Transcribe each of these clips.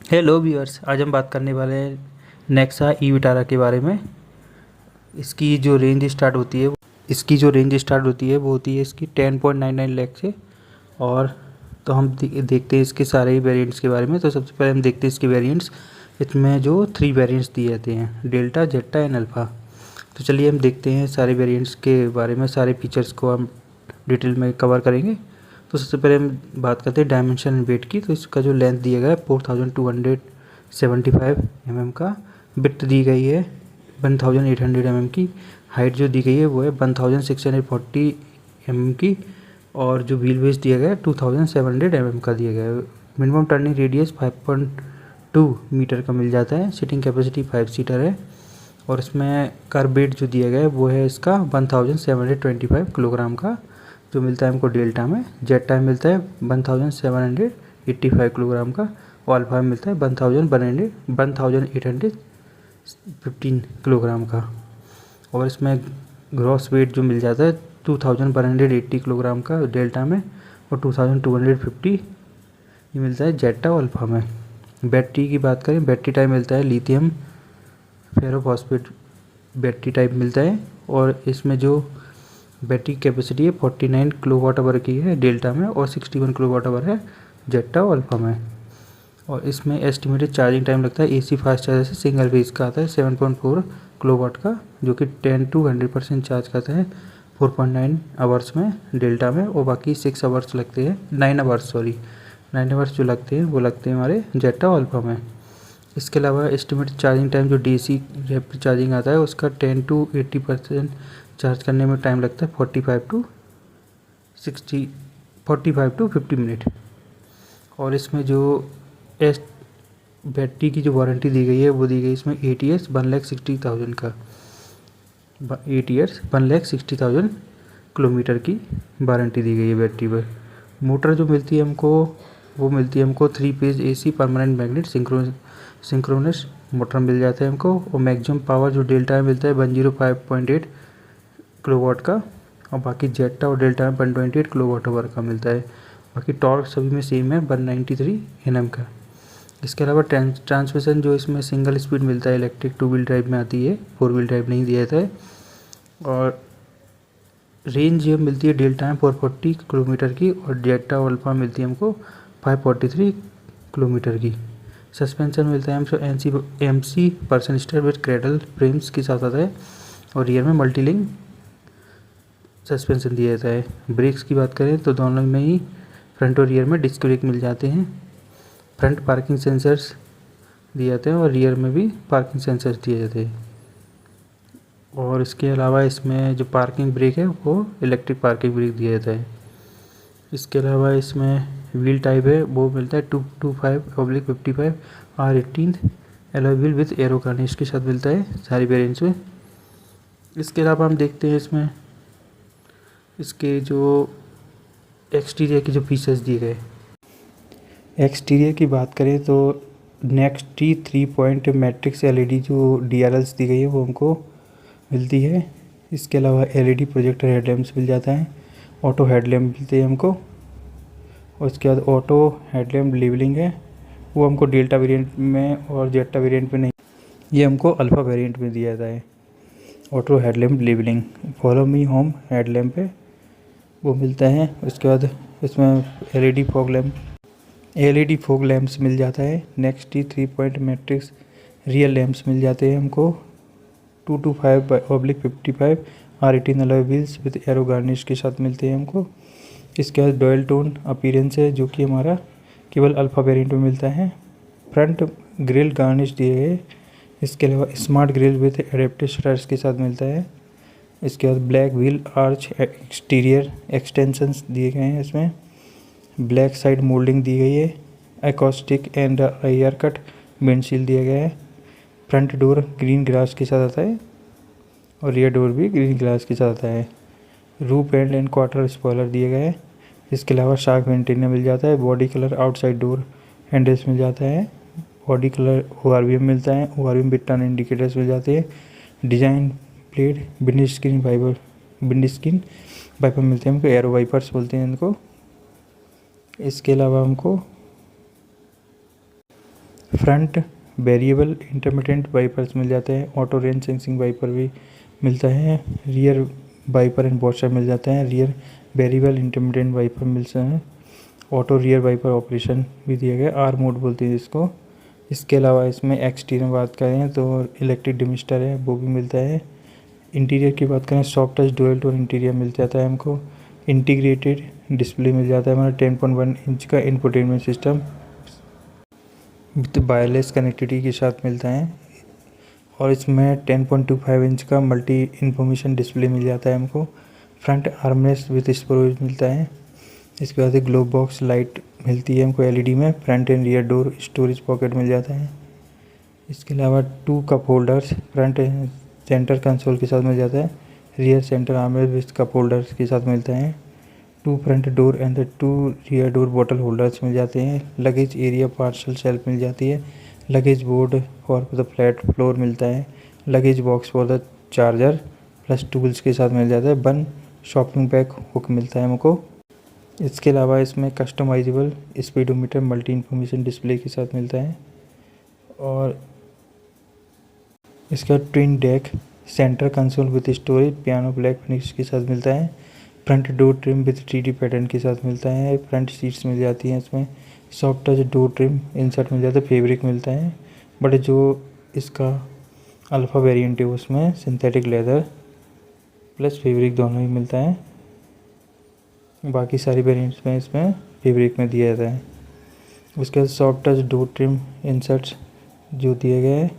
Hello viewers, आज हम बात करने वाले हैं नेक्सा ई विटारा के बारे में। इसकी जो रेंज स्टार्ट होती है वो होती है इसकी 10.99 लाख से। और तो हम देखते हैं इसके सारे ही वेरिएंट्स के बारे में। तो सबसे पहले हम देखते हैं इसके वेरिएंट्स। इसमें जो 3 वेरिएंट्स दिए जाते हैं, डेल्टा, जेट्टा एंड अल्फ़ा। तो चलिए हम देखते हैं सारे वेरिएंट्स के बारे में, सारे फीचर्स को हम डिटेल में कवर करेंगे। तो सबसे पहले हम बात करते हैं डायमेंशन एंड वेट की। तो इसका जो लेंथ दिया गया है 4275 का। विड्थ दी गई है 1800 की। हाइट जो दी गई है वो है 1640 की। और जो व्हील बेस दिया गया है 2700 का दिया गया है। मिनिमम टर्निंग रेडियस 5.2 मीटर का मिल जाता है। सीटिंग कैपेसिटी 5 सीटर है। और इसमें कार्ब वेट जो दिया गया है वो है इसका 1725 किलोग्राम का, जो मिलता है हमको डेल्टा में। जेट्टा में मिलता है 1785 किलोग्राम का। और अल्फा में मिलता है 1815 किलोग्राम का। और इसमें ग्रॉस वेट जो मिल जाता है 2180 किलोग्राम का डेल्टा में, और 2250 ये मिलता है जेट्टा और अल्फा में। बैटरी की बात करें, बैटरी टाइप मिलता है लिथियम फेरोफॉस्फेट बैटरी टाइप मिलता है। और इसमें जो बैटरी कैपेसिटी है 49 किलोवाट आवर की है डेल्टा में, और 61 किलोवाट आवर है जेट्टा और अल्फा में। और इसमें एस्टिमेटेड चार्जिंग टाइम लगता है एसी फास्ट चार्जर से सिंगल फेज का आता है 7.4 किलोवाट का, जो कि 10 to 100% चार्ज करता है 4.9 आवर्स में डेल्टा में। और बाकी 6 आवर्स लगते हैं, 9 आवर्स जो लगते हैं वो लगते हैं हमारे जेट्टा और अल्फा में। इसके अलावा एस्टिमेटेड चार्जिंग टाइम जो डीसी रैपिड चार्जिंग आता है उसका 10 to 80% चार्ज करने में टाइम लगता है 45 to 50 मिनट। और इसमें जो एस बैटरी की जो वारंटी दी गई है वो दी गई इसमें 8 ईयर्स 1,60,000 का, 8 ईयर्स 1,60,000 किलोमीटर की वारंटी दी गई है बैटरी पर। मोटर जो मिलती है हमको वो मिलती है हमको 3 phase AC permanent magnet synchronous motor मिल जाता है हमको। और मैक्सिमम पावर जो डेल्टा में मिलता है 105.8 किलोवाट का, और बाकी जेट्टा और डेल्टा में 128 किलोवाट आवर का मिलता है। बाकी टॉर्क सभी में सेम है 193 Nm का। इसके अलावा ट्रांसमिशन जो इसमें सिंगल स्पीड मिलता है, इलेक्ट्रिक 2 व्हील ड्राइव में आती है, 4 व्हील ड्राइव नहीं दिया जाता है। और रेंज ये मिलती है डेल्टा में 440 किलोमीटर की, और जेट्टा और अल्फा मिलती है हमको 543 किलोमीटर की। सस्पेंशन मिलता है हमको MC पर्सन स्टर विद क्रेडल फ्रेम्स के साथ आता है। और रियर में मल्टीलिंक सस्पेंशन दिया जाता है। ब्रेक्स की बात करें तो दोनों में ही फ्रंट और रियर में डिस्क ब्रेक मिल जाते हैं। फ्रंट पार्किंग सेंसर्स दिए जाते हैं और रियर में भी पार्किंग सेंसर्स दिए जाते हैं। और इसके अलावा इसमें जो पार्किंग ब्रेक है वो इलेक्ट्रिक पार्किंग ब्रेक दिया जाता है। इसके अलावा इसमें व्हील टाइप है वो मिलता है 225/55 R18 alloy wheel with arrow Cornish के साथ मिलता है सारी वेरिएंट्स में। इसके अलावा हम देखते हैं इसमें इसके जो एक्सटीरियर के जो फीचर्स दिए गए। एक्सटीरियर की बात करें तो नेक्सटी 3 पॉइंट मैट्रिक्स LED जो DRLs दी गई है वो हमको मिलती है। इसके अलावा LED प्रोजेक्टर हेडलैम्प्स मिल जाता है। ऑटो हेडलैम्प मिलते हैं हमको। और इसके बाद ऑटो हेडलैम्प लेवलिंग है वो हमको डेल्टा वेरिएंट में और जेट्टा वेरिएंट में नहीं, ये हमको अल्फ़ा वेरिएंट में दिया जाता है। Auto headlamp levelling follow me home headlamp है वो मिलता है। उसके बाद इसमें LED फॉग लैम्प्स मिल जाता है। Next 3 point matrix rear lamps मिल जाते हैं हमको 225/55 R18 alloy wheels with aero garnish के साथ मिलते हैं हमको। इसके बाद डॉयल टोन अपीयरेंस है जो कि हमारा केवल अल्फ़ा वेरिएंट में मिलता है। फ्रंट ग्रिल गार्निश दिए गए। इसके अलावा smart grill with adaptive shutters के साथ मिलता है। इसके बाद black wheel arch exterior extensions दिए गए हैं। इसमें ब्लैक साइड मोल्डिंग दी गई है। Acoustic and air cut windshield दिया गया है। फ्रंट डोर ग्रीन ग्लास के साथ आता है और रियर डोर भी ग्रीन ग्लास के साथ आता है। रूफ एंड क्वार्टर स्पॉइलर दिए गए हैं। इसके अलावा शार्क वेंटिलेटर मिल जाता है। Body colour outside door handles मिल जाता है। बॉडी कलर ORVM मिलता है। ORVM बिट टर्न इंडिकेटर्स मिल जाते हैं। Design plate windscreen wiper मिलते हैं हमको, एरो वाइपर्स बोलते हैं इनको। इसके अलावा हमको फ्रंट वेरिएबल इंटरमिटेंट वाइपर्स मिल जाते हैं, ऑटो रेंज सेंसिंग वाइपर भी मिलता है, रियर वाइपर एंड वॉशर मिल जाते हैं, रियर वेरिएबल इंटरमिटेंट वाइपर मिलते हैं, ऑटो रियर वाइपर ऑपरेशन भी दिया गया, आर मोड बोलते हैं इसको। इसके अलावा इसमें एक्सटीरियर बात करें तो इलेक्ट्रिक डिमिस्टर है वो भी मिलता है। इंटीरियर की बात करें soft touch dual tone interior मिल जाता है हमको, इंटीग्रेटेड डिस्प्ले मिल जाता है हमारा 10.1 इंच का infotainment system with wireless connectivity के साथ मिलता है, और इसमें 10.25 इंच का मल्टी इन्फॉर्मेशन डिस्प्ले मिल जाता है हमको। फ्रंट आर्मरेस्ट विद स्टोरेज मिलता है। इसके बाद ग्लो बॉक्स लाइट मिलती है हमको एलईडी में, front and rear door storage pocket मिल जाता है। इसके अलावा 2 cup holders front centre console के साथ मिल जाता है, rear centre armrest with cup holders के साथ मिलता है। 2 front door and 2 rear door bottle holders मिल जाते हैं। लगेज एरिया पार्सल शेल्फ मिल जाती है, luggage board for the flat floor मिलता है, luggage box for the charger plus tools के साथ मिल जाता है, 1 शॉपिंग बैग हुक मिलता है हमको। इसके अलावा इसमें customisable speedometer multi information display के साथ मिलता है, और इसका twin deck centre console with storage piano black finish के साथ मिलता है। Front door trim with 3D pattern के साथ मिलता है, फ्रंट सीट्स मिल जाती हैं इसमें, soft touch door trim insert मिल जाता है, फैब्रिक मिलता है। बट जो इसका अल्फ़ा वेरिएंट है उसमें सिंथेटिक लेदर प्लस फैब्रिक दोनों ही मिलता है, बाकी सारी वेरिएंट्स में इसमें फैब्रिक में दिया जाता है। उसके बाद soft touch door trim inserts जो दिए गए हैं,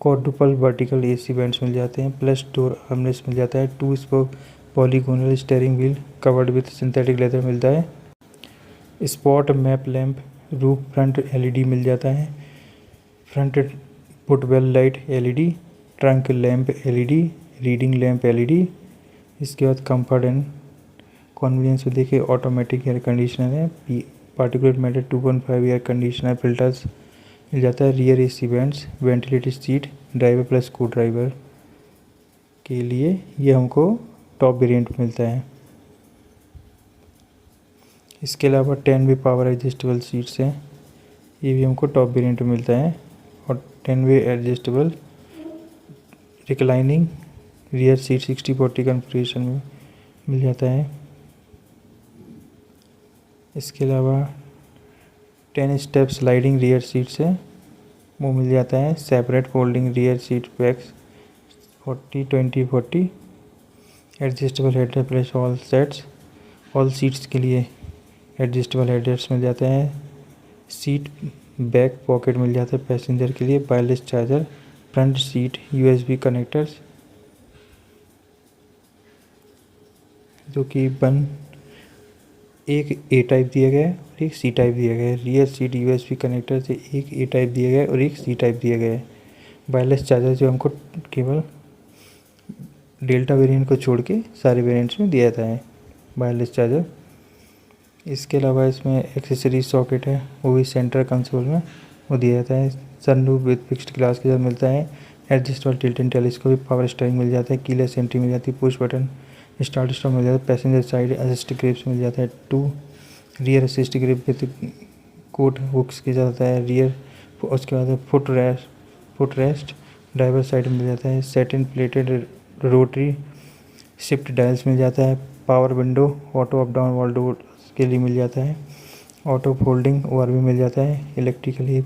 क्वाड्रुपल वर्टिकल AC बैंड्स मिल जाते हैं, प्लस डोर आर्मरेस्ट मिल जाता है, 2 spoke polygonal steering wheel covered with synthetic leather मिलता है, spot map lamp roof front LED मिल जाता है, front footwell light LED, trunk lamp LED, reading lamp LED। इसके बाद कंफर्ट एंड कन्वीनियंस में देखिए ऑटोमेटिक एयर कंडीशनर है, particulate matter 2.5 air conditioner filters मिल जाता है, rear AC bands, ventilated seat, driver plus को ड्राइवर के लिए ये हमको टॉप वेरिएंट मिलता है। इसके अलावा 10 वे पावर एडजस्टेबल सीट्स हैं, ये भी हमको टॉप वेरिएंट में मिलता है, और 10 वे adjustable reclining rear seat 60-40 configuration में मिल जाता है। इसके अलावा 10 स्टेप स्लाइडिंग रियर सीट्स है वो मिल जाता है, separate folding rear seat backs 40-20-40, adjustable headrest plus all sets, all seats के लिए एडजस्टेबल हेडरेस्ट मिल जाता है, सीट बैक पॉकेट मिल जाता है पैसेंजर के लिए, wireless charger, front seat USB connectors जो कि एक A टाइप दिया गया है और एक C टाइप दिया गया है, रियर सीट USB कनेक्टर से एक A टाइप दिया गया है और एक C टाइप दिया गया है। वायरलेस चार्जर जो हमको केवल डेल्टा वेरिएंट को छोड़ के सारे वेरिएंट्स में दिया जाता है वायरलेस चार्जर। इसके अलावा इसमें एक्सेसरीज सॉकेट है वो भी सेंटर कंसोल में वो दिया जाता है, सनरूफ विद फिक्स्ड ग्लास के साथ मिलता है, adjustable tilt and telescopic power steering मिल जाता है, कीलेस एंट्री मिल जाती है, पुश बटन स्टार्ट स्टॉप मिल जाता है, पैसेंजर साइड असिस्ट ग्रिप्स मिल जाता है, 2 rear assist grip with coat hooks के साथ आता है, रियर उसके बाद फुट रेस्ट ड्राइवर साइड मिल जाता है, set and plated rotary shift dials मिल जाता है, power window auto up down वॉल डोर के लिए मिल जाता है, ऑटो फोल्डिंग ORV मिल जाता है, इलेक्ट्रिकली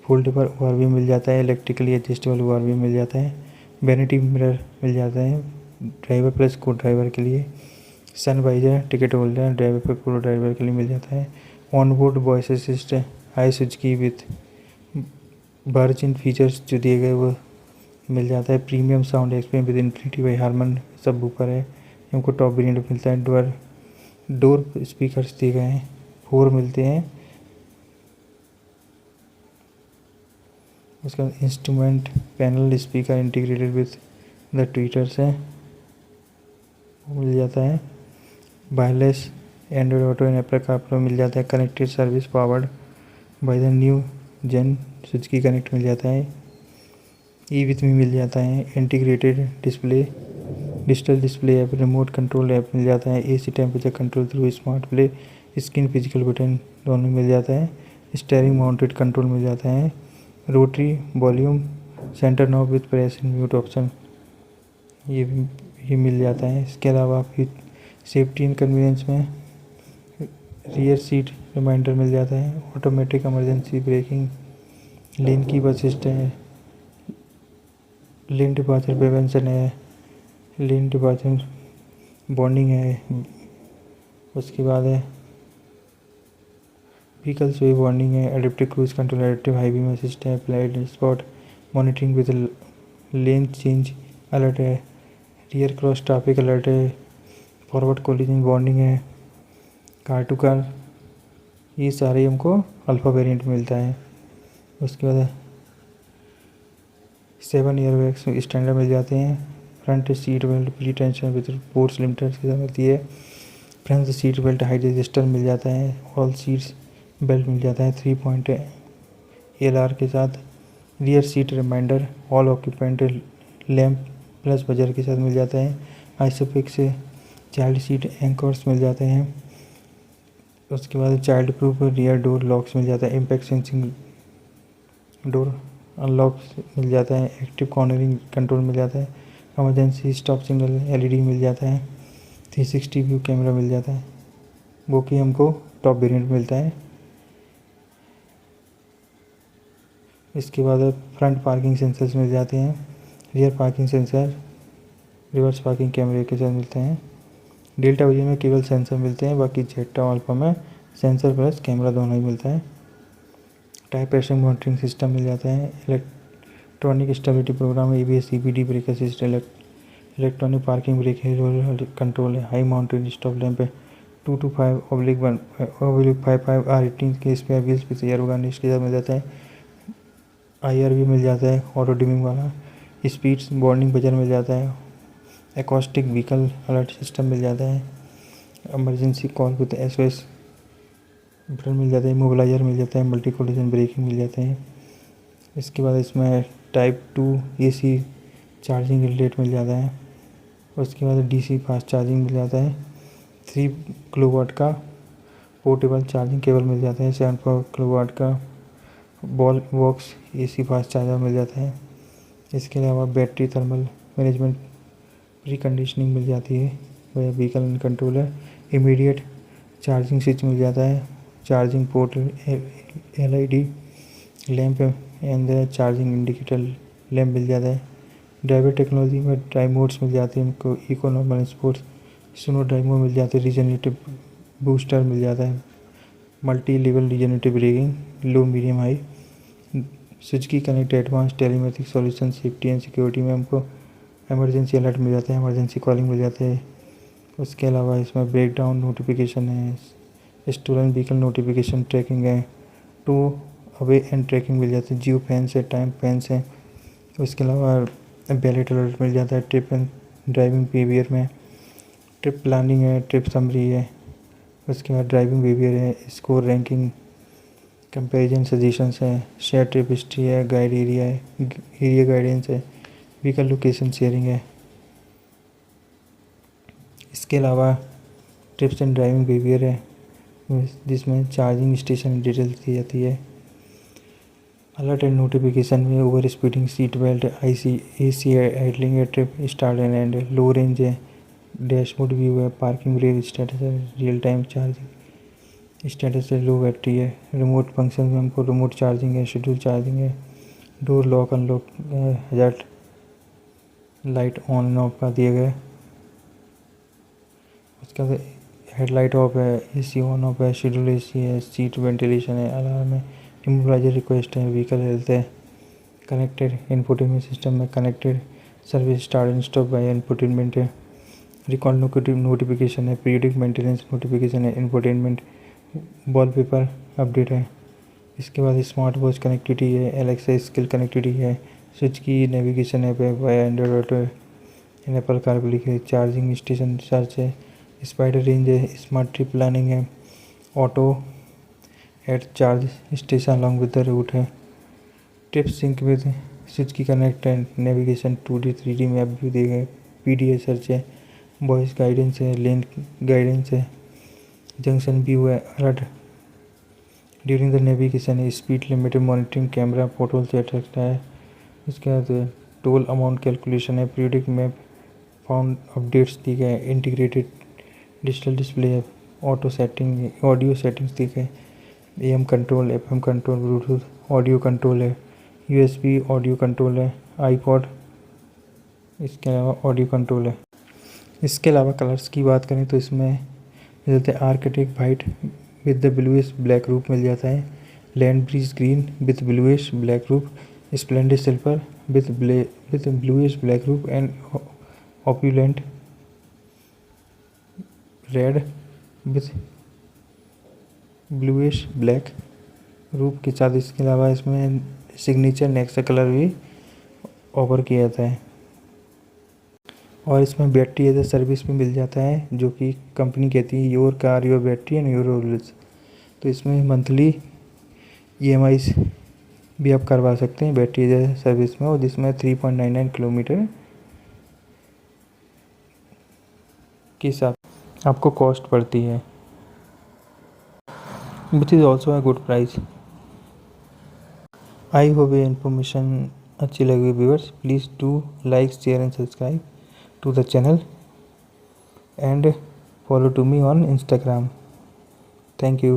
फोल्डेबल ORV मिल जाता है, इलेक्ट्रिकली एडजस्टेबल ORV मिल जाता है, वैनिटी मिरर मिल जाता है ड्राइवर प्लस को ड्राइवर के लिए, sun visor ticket holder driver plus को ड्राइवर के लिए मिल जाता है, onboard voice assist high switch की विथ वर्जिन फीचर्स जो दिए गए वो मिल जाता है, premium sound experience with infinity by Harman सब ऊपर है, हमको टॉप वेरिएंट मिलता है, डोर स्पीकर्स दिए गए हैं 4 मिलते हैं। उसका instrument panel speaker integrated with the tweeters है वो मिल जाता है, wireless Android auto and Apple CarPlay मिल जाता है, connected service powered by the new gen Suzuki connect मिल जाता है, विथ में मिल जाता है, integrated display digital display app remote control app मिल जाता है, AC temperature control through smart play screen physical button दोनों मिल जाता है, स्टेयरिंग माउंटेड कंट्रोल मिल जाता है, rotary volume centre knob with press and mute option ये मिल जाता है। इसके अलावा फिर सेफ्टी एंड कन्वीनियंस में रियर सीट रिमाइंडर मिल जाता है, automatic emergency breaking, lane keep assist है, लेन डिपार्चर प्रिवेंशन है, लेन डिपार्चर बॉन्डिंग है, उसके बाद है व्हीकल स्वे वार्निंग है, adaptive cruise control, adaptive high beam assist है, blind spot monitoring with lane change alert है, रियर क्रॉस ट्रैफिक अलर्ट है, फॉरवर्ड कोलिजन वार्निंग है, कार टू कार, ये सारे हमको अल्फ़ा वेरिएंट मिलता है। उसके बाद 7 एयरबैग्स स्टैंडर्ड मिल जाते हैं, front seat belt pretension with force limiters के साथ मिलती है, front seat belt height register मिल जाता है, ऑल सीट्स बेल्ट मिल जाता है 3 पॉइंट ALR के साथ, rear seat reminder all occupant lamp plus buzzer के साथ मिल जाता है, आइसोफिक से चाइल्ड सीट एंकर्स मिल जाते हैं। उसके बाद child proof rear door locks मिल जाता है, इम्पैक्ट सेंसिंग डोर अनलॉक मिल जाता है, एक्टिव कॉर्नरिंग कंट्रोल मिल जाता है, इमरजेंसी स्टॉप सिग्नल LED मिल जाता है, 360 व्यू कैमरा मिल जाता है, वो कि हमको टॉप वेरिएंट मिलता है। इसके बाद फ्रंट पार्किंग सेंसर्स मिल जाते हैं, rear parking sensor reverse parking कैमरे के साथ मिलते हैं। डेल्टा वेरिएंट में केवल सेंसर मिलते हैं, बाकी जेटा अल्फा में सेंसर प्लस कैमरा दोनों ही मिलता है। टायर प्रेशर मॉनिटरिंग सिस्टम मिल जाता है, electronic stability programme, ABS CBD brake assist, electronic parking brake है, कंट्रोल है, हाई माउंटेड स्टॉप लैंप है, 225/1/55 R18 के स्पेयर व्हील्स पे एयर गार्निश के साथ मिल जाता है, IR भी मिल जाता है ऑटो डिमिंग वाला, स्पीड वार्निंग बजर मिल जाता है, एकॉस्टिक व्हीकल अलर्ट सिस्टम मिल जाता है, emergency call with SOS button मिल जाता है, मोबिलाइजर मिल जाता है, मल्टी कोलिजन ब्रेकिंग मिल जाते हैं। इसके बाद इसमें टाइप 2 AC चार्जिंग रिलेट मिल जाता है। उसके बाद DC फास्ट चार्जिंग मिल जाता है, 3 किलोवाट का पोर्टेबल चार्जिंग केबल मिल जाता है, 7 किलोवाट का wall box AC fast charger मिल जाता है। इसके अलावा battery thermal management preconditioning मिल जाती है, वह व्हीकल एंड कंट्रोल है, इमीडिएट चार्जिंग स्विच मिल जाता है, charging port LED lamp and charging indicator lamp मिल जाता है। ड्राइवर टेक्नोलॉजी में ड्राइव मोड्स मिल जाते हैं हमको, eco normal sports snow drive mode मिल जाते हैं, रीजनरेटिव बूस्टर मिल जाता है, multi level regenerative braking low medium high, Suzuki connect advance telemetric solution safety and security में हमको इमरजेंसी अलर्ट मिल जाता है, इमरजेंसी कॉलिंग मिल जाते हैं। उसके अलावा इसमें ब्रेक डाउन नोटिफिकेशन है, स्टोलन व्हीकल नोटिफिकेशन ट्रैकिंग है, टू अवे एंड ट्रैकिंग मिल जाती है, जियो फैंस है, टाइम फैंस है। उसके अलावा बैलेट अलर्ट मिल जाता है, ट्रिप एंड ड्राइविंग बिहेवियर में ट्रिप प्लानिंग है, ट्रिप समरी है। उसके बाद ड्राइविंग बिहेवियर है, स्कोर रैंकिंग, कंपैरिजन सजेशंस है, शेयर ट्रिप हिस्ट्री है, गाइड एरिया है, एरिया गाइडेंस है, व्हीकल लोकेशन शेयरिंग है। इसके अलावा ट्रिप्स एंड ड्राइविंग बिहेवियर है, जिसमें चार्जिंग स्टेशन डिटेल्स दी जाती है। अलर्ट एंड नोटिफिकेशन में over speeding, seat belt, AC idling है, trip start and low range है, डैशबोर्ड व्यू है, पार्किंग ब्रेक स्टेटस है, रियल टाइम चार्जिंग स्टेटस है, लो बैटरी है, रिमोट फंक्शन में हमको रिमोट चार्जिंग है, शेड्यूल चार्जिंग है, door lock unlock, hazard light on and off का दिए गए। उसके बाद हेडलाइट ऑफ है, AC ऑन ऑफ है, शेड्यूल AC है, सीट वेंटिलेशन है, अलार्म है, इमोबलाइजर रिक्वेस्ट है, व्हीकल हेल्थ है, कनेक्टेड इन्फोटेनमेंट सिस्टम में connected service start and stop by infotainment है, रिकॉल नोटिफिकेशन है, पीरियडिक मेंटेनेंस नोटिफिकेशन है, इन्फोटेनमेंट वॉलपेपर अपडेट है। इसके बाद स्मार्ट वॉच कनेक्टिविटी है, एलेक्सा स्किल कनेक्टिविटी है, स्विच की नेविगेशन ऐप है, वाया एंड्रॉइड ऑटो है, एप्पल कारप्ले है, चार्जिंग स्टेशन सर्च है, स्पाइडर रेंज है, स्मार्ट ट्रिप प्लानिंग है, auto eight charge station along with the root है, ट्रिप सिंक विद स्विच की connect and navigation 2D 3D map भी दिए गए, PDA सर्च है, वॉइस गाइडेंस है, लेन गाइडेंस है, जंक्शन व्यू है, alert during the navigation speed limit monitoring camera photo से अटैक्ट है। इसके बाद टोल अमाउंट कैलकुलेशन है, पीरियडिक मैप फाउंड अपडेट्स दी गए, इंटीग्रेटेड डिजिटल डिस्प्ले है, ऑटो सेटिंग ऑडियो सेटिंग्स दी गए, AM control, FM control, Bluetooth audio control है, USB audio control है, आईपॉड इसके अलावा ऑडियो कंट्रोल है। इसके अलावा कलर्स की बात करें तो इसमें मिल जाते हैं arctic white with the bluish black roof मिल जाता है, land breeze green with bluish black roof, splendid silver with bluish black roof and opulent red with bluish black roof के साथ। इसके अलावा इसमें सिग्नेचर नेक्स्ट कलर भी ऑफर किया जाता है और इसमें बैटरी एज ए सर्विस भी मिल जाता है, जो कि कंपनी कहती है your car your battery and your rules. तो इसमें मंथली EMI भी आप करवा सकते हैं बैटरी एज ए सर्विस में, और जिसमें 3.99 किलोमीटर के हिसाब आपको कॉस्ट पड़ती है, which is also a good price. I hope ये इन्फॉर्मेशन अच्छी लगी viewers, please do like share and subscribe to the channel and follow to me on Instagram. Thank you.